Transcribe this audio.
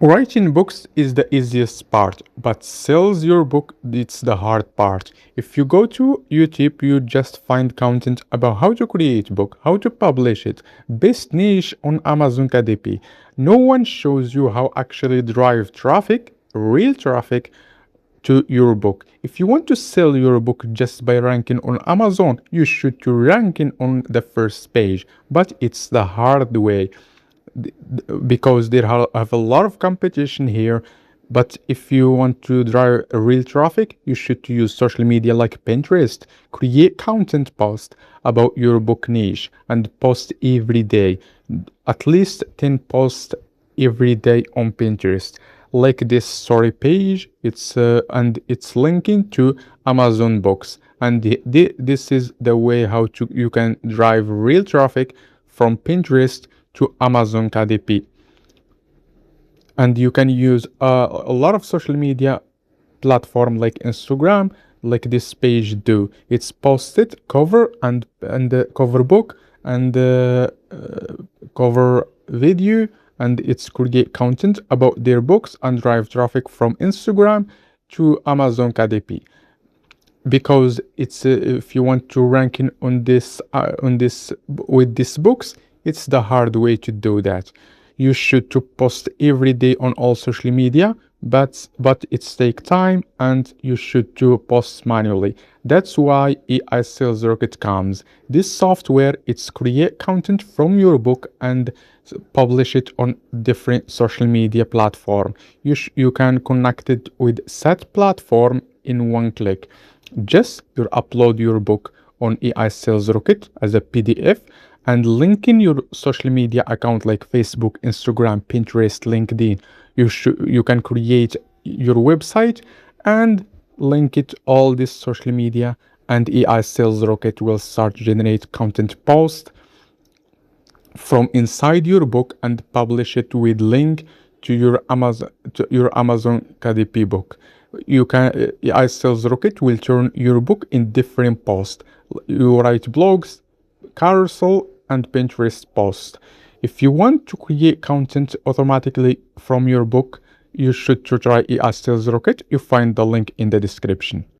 Writing books is the easiest part, but sells your book, it's the hard part. If you go to YouTube, you just find content about how to create book, how to publish it, best niche on Amazon KDP. No one shows you how actually drive traffic, real traffic, to your book. If you want to sell your book just by ranking on Amazon, you should to ranking on the first page, but it's the hard way because there have a lot of competition here. But if you want to drive real traffic, you should use social media like Pinterest. Create content post about your book niche and post every day, at least 10 posts every day on Pinterest. Like this story page, it's linking to Amazon books, and this is the way how to you can drive real traffic from Pinterest to Amazon KDP. And you can use a lot of social media platform like Instagram, like this page do. It's posted cover and cover book and cover video, and it's create content about their books and drive traffic from Instagram to Amazon KDP. Because it's if you want to rank in on this with these books, it's the hard way to do that. You should to post every day on all social media, but it's take time, and you should to post manually. That's why AI Sales Rocket comes. This software, it's create content from your book and publish it on different social media platform. You can connect it with set platform in one click. Just you upload your book on AI Sales Rocket as a PDF and link in your social media account like Facebook, Instagram, Pinterest, LinkedIn. You can create your website and link it all this social media, and AI Sales Rocket will start to generate content post from inside your book and publish it with link to your Amazon KDP book. You can AI Sales Rocket will turn your book in different posts. You write blogs, carousel, and Pinterest post. If you want to create content automatically from your book, you should try AI Sales Rocket. You find the link in the description.